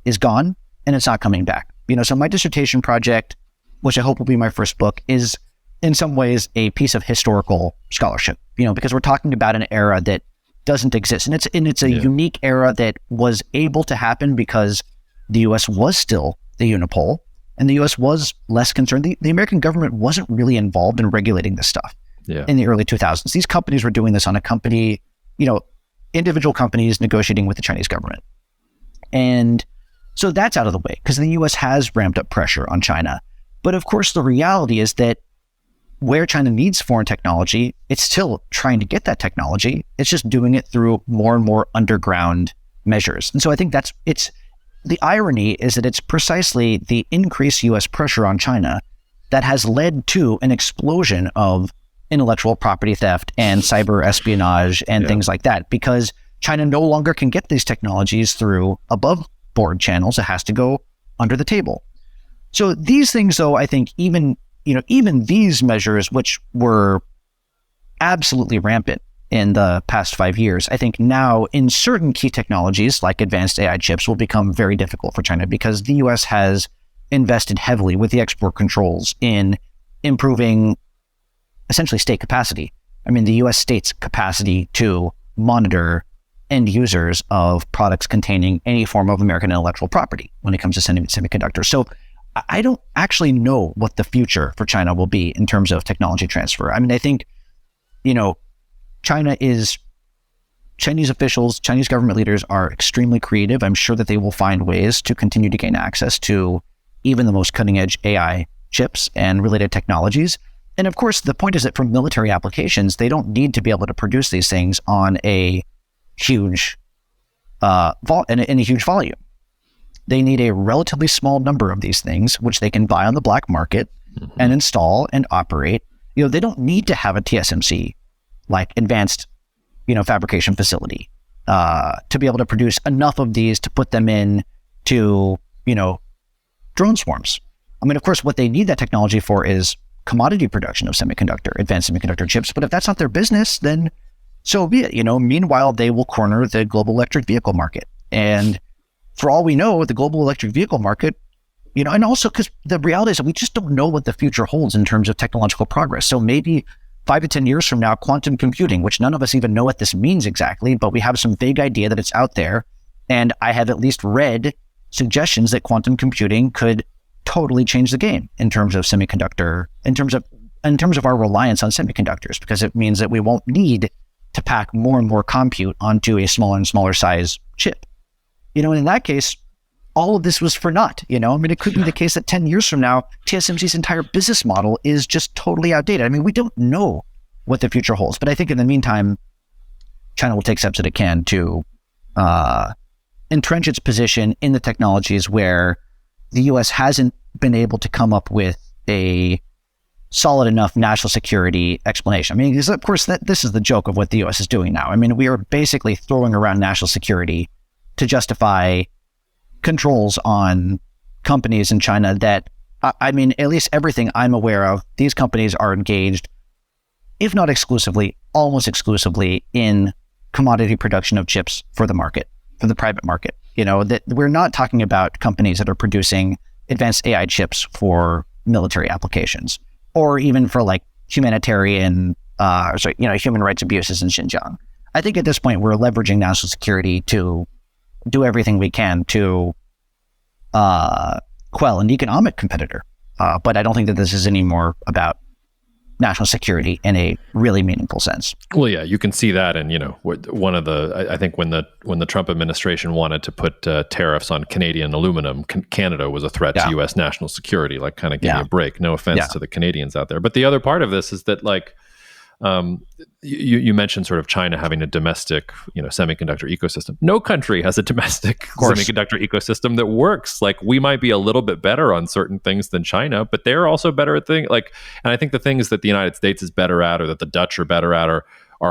is gone, and it's not coming back. So my dissertation project, which I hope will be my first book, is in some ways a piece of historical scholarship, because we're talking about an era that doesn't exist. And it's a unique era that was able to happen because the US was still the unipole and the U.S. was less concerned. The American government wasn't really involved in regulating this stuff in the early 2000s. These companies were doing this on a company, individual companies negotiating with the Chinese government. And so that's out of the way because the U.S. has ramped up pressure on China. But of course, the reality is that where China needs foreign technology, it's still trying to get that technology. It's just doing it through more and more underground measures. And so I think the irony is that it's precisely the increased U.S. pressure on China that has led to an explosion of intellectual property theft and cyber espionage and things like that, because China no longer can get these technologies through above board channels. It has to go under the table. So these things, though, I think even these measures, which were absolutely rampant in the past 5 years, I think now in certain key technologies like advanced AI chips will become very difficult for China because the US has invested heavily with the export controls in improving essentially state capacity. I mean, the US state's capacity to monitor end users of products containing any form of American intellectual property when it comes to semiconductors. So I don't actually know what the future for China will be in terms of technology transfer. I mean, I think, Chinese officials, Chinese government leaders are extremely creative. I'm sure that they will find ways to continue to gain access to even the most cutting edge AI chips and related technologies. And of course, the point is that for military applications, they don't need to be able to produce these things on a huge, in a huge volume. They need a relatively small number of these things, which they can buy on the black market and install and operate. They don't need to have a TSMC, like advanced, fabrication facility, to be able to produce enough of these to put them in to, drone swarms. I mean, of course, what they need that technology for is commodity production of advanced semiconductor chips. But if that's not their business, then so be it. Meanwhile, they will corner the global electric vehicle market. And for all we know, the global electric vehicle market, and also because the reality is that we just don't know what the future holds in terms of technological progress. So maybe 5 to 10 years from now, quantum computing, which none of us even know what this means exactly, but we have some vague idea that it's out there. And I have at least read suggestions that quantum computing could totally change the game in terms of semiconductor, in terms of our reliance on semiconductors, because it means that we won't need to pack more and more compute onto a smaller and smaller size chip. And in that case, all of this was for naught. It could be the case that 10 years from now, TSMC's entire business model is just totally outdated. I mean, we don't know what the future holds, but I think in the meantime, China will take steps that it can to entrench its position in the technologies where the U.S. hasn't been able to come up with a solid enough national security explanation. I mean, because of course, this is the joke of what the U.S. is doing now. I mean, we are basically throwing around national security to justify controls on companies in China that, I mean, at least everything I'm aware of, these companies are engaged, if not exclusively, almost exclusively in commodity production of chips for the market, for the private market. That we're not talking about companies that are producing advanced AI chips for military applications or even for like humanitarian, human rights abuses in Xinjiang. I think at this point, we're leveraging national security to do everything we can to quell an economic competitor. But I don't think that this is any more about national security in a really meaningful sense. Well, yeah, you can see that. And, one of I think when the Trump administration wanted to put tariffs on Canadian aluminum, Canada was a threat to U.S. national security, like kind of give me a break. No offense to the Canadians out there. But the other part of this is that like, you mentioned sort of China having a domestic, semiconductor ecosystem. No country has a domestic semiconductor ecosystem that works. Like we might be a little bit better on certain things than China, but they're also better at things like, and I think the things that the United States is better at or that the Dutch are better at are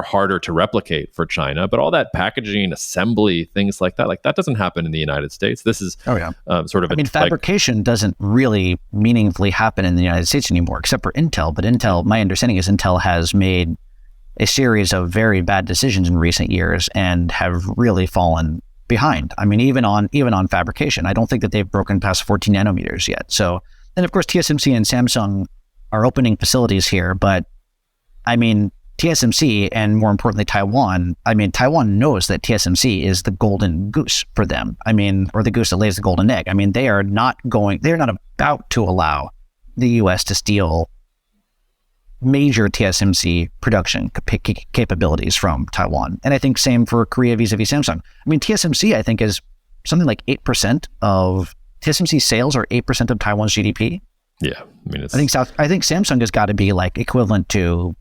harder to replicate for China. But all that packaging, assembly, things like that doesn't happen in the United States. This is sort of fabrication doesn't really meaningfully happen in the United States anymore, except for Intel. But Intel, my understanding is Intel has made a series of very bad decisions in recent years and have really fallen behind. I mean, even on fabrication, I don't think that they've broken past 14 nanometers yet. So, and of course, TSMC and Samsung are opening facilities here, but I mean, TSMC, and more importantly, Taiwan, I mean, Taiwan knows that TSMC is the golden goose for them. I mean, or the goose that lays the golden egg. I mean, they're not about to allow the U.S. to steal major TSMC production capabilities from Taiwan. And I think same for Korea vis-a-vis Samsung. I mean, TSMC, I think, is something like 8% of TSMC sales are 8% of Taiwan's GDP. Yeah. I mean, I think Samsung has got to be like equivalent to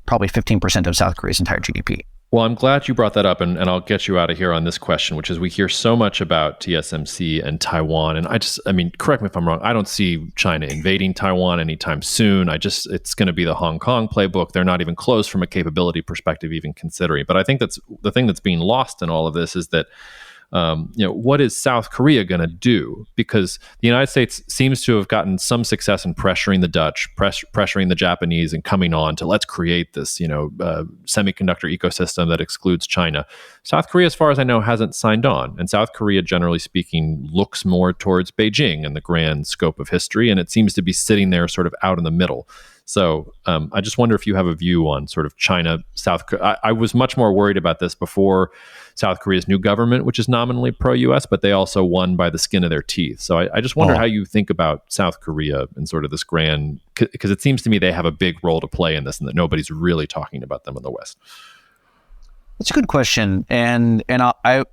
probably 15% of South Korea's entire GDP. Well, I'm glad you brought that up, and I'll get you out of here on this question, which is we hear so much about TSMC and Taiwan, and I mean, correct me if I'm wrong, I don't see China invading Taiwan anytime soon. It's going to be the Hong Kong playbook. They're not even close from a capability perspective, even considering. But I think that's the thing that's being lost in all of this is that what is South Korea going to do? Because the United States seems to have gotten some success in pressuring the Dutch, pressuring the Japanese, and coming on to let's create this, semiconductor ecosystem that excludes China. South Korea, as far as I know, hasn't signed on. And South Korea, generally speaking, looks more towards Beijing in the grand scope of history. And it seems to be sitting there sort of out in the middle. So I just wonder if you have a view on sort of China, South Korea. I was much more worried about this before South Korea's new government, which is nominally pro-U.S., but they also won by the skin of their teeth. So I just wonder how you think about South Korea and sort of this grand, because it seems to me they have a big role to play in this and that nobody's really talking about them in the West. That's a good question. And I'm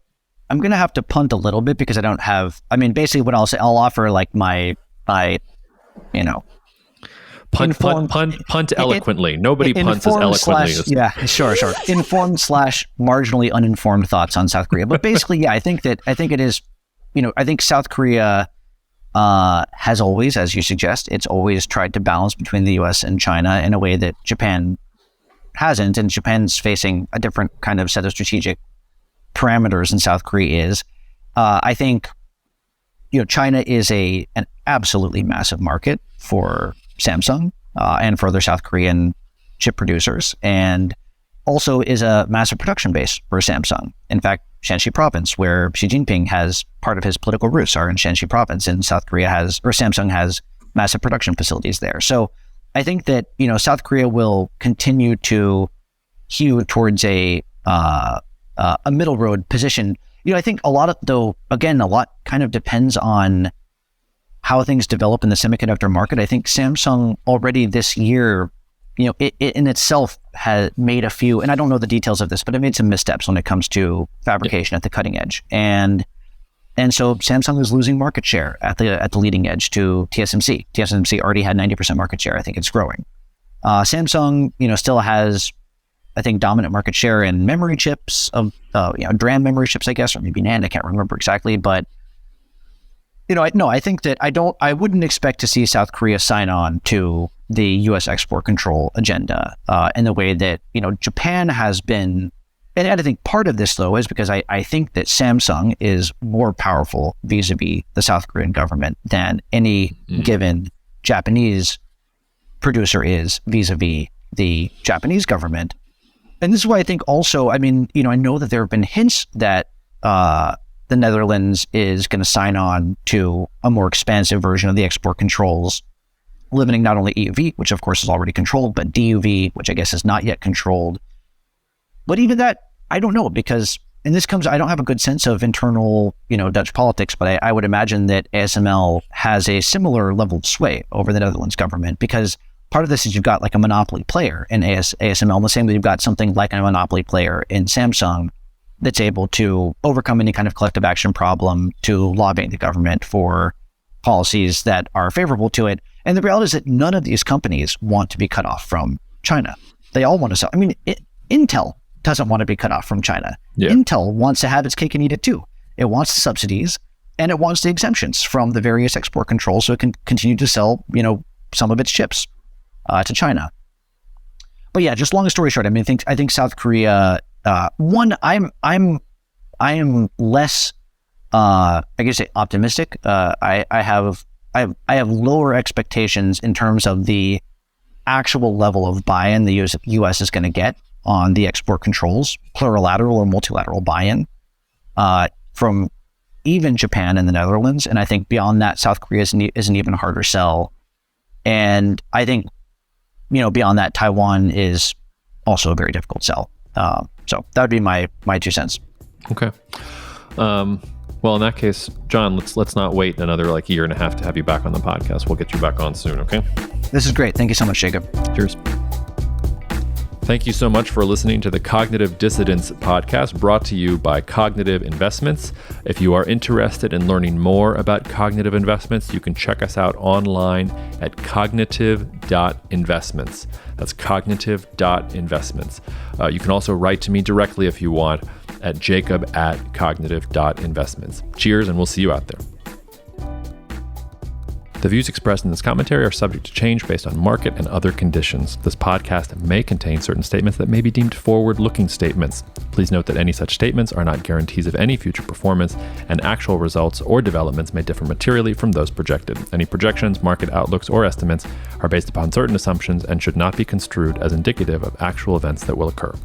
going to have to punt a little bit because I don't have, I mean, basically what I'll say, I'll offer like my Punt eloquently. Nobody punts as eloquently as... Yeah, sure. Informed / marginally uninformed thoughts on South Korea. But basically, yeah, I think it is, I think South Korea has always, as you suggest, it's always tried to balance between the U.S. and China in a way that Japan hasn't. And Japan's facing a different kind of set of strategic parameters than South Korea is. I think, China is an absolutely massive market for Samsung and for other South Korean chip producers, and also is a massive production base for Samsung. In fact, Shanxi province, where Xi Jinping has part of his political roots, are in Shanxi province, and Samsung has massive production facilities there. So I think that South Korea will continue to hew towards a middle road position. I think a lot kind of depends on how things develop in the semiconductor market. I think Samsung already this year, it in itself has made a few, and I don't know the details of this, but it made some missteps when it comes to fabrication at the cutting edge. And so Samsung is losing market share at the leading edge to TSMC. TSMC already had 90% market share. I think it's growing. Samsung, still has, I think, dominant market share in memory chips DRAM memory chips, I guess, or maybe NAND. I can't remember exactly, but I think that I wouldn't expect to see South Korea sign on to the U.S. export control agenda in the way that, Japan has been. And I think part of this, though, is because I think that Samsung is more powerful vis-a-vis the South Korean government than any given Japanese producer is vis-a-vis the Japanese government. And this is why I think also, I know that there have been hints that the Netherlands is going to sign on to a more expansive version of the export controls, limiting not only EUV, which of course is already controlled, but DUV, which I guess is not yet controlled. But even that, I don't know, because, and this comes, I don't have a good sense of internal, Dutch politics, but I would imagine that ASML has a similar level of sway over the Netherlands government, because part of this is you've got like a monopoly player in ASML, the same way you've got something like a monopoly player in Samsung that's able to overcome any kind of collective action problem to lobbying the government for policies that are favorable to it. And the reality is that none of these companies want to be cut off from China. They all want to sell. Intel doesn't want to be cut off from China. Yeah. Intel wants to have its cake and eat it too. It wants the subsidies and it wants the exemptions from the various export controls so it can continue to sell, some of its chips to China. But yeah, just long story short, I think South Korea, I am less, optimistic. I have lower expectations in terms of the actual level of buy-in the U.S. is going to get on the export controls, plurilateral or multilateral buy-in, from even Japan and the Netherlands. And I think beyond that, South Korea is an even harder sell. And I think, beyond that, Taiwan is also a very difficult sell. So that would be my 2 cents. Okay. Well, in that case, John, let's not wait another year and a half to have you back on the podcast. We'll get you back on soon, okay? This is great. Thank you so much, Jacob. Cheers. Thank you so much for listening to the Cognitive Dissidence podcast, brought to you by Cognitive Investments. If you are interested in learning more about cognitive investments, you can check us out online at cognitive.investments. That's cognitive.investments. You can also write to me directly if you want at jacob@cognitive.investments. Cheers, and we'll see you out there. The views expressed in this commentary are subject to change based on market and other conditions. This podcast may contain certain statements that may be deemed forward-looking statements. Please note that any such statements are not guarantees of any future performance, and actual results or developments may differ materially from those projected. Any projections, market outlooks, or estimates are based upon certain assumptions and should not be construed as indicative of actual events that will occur.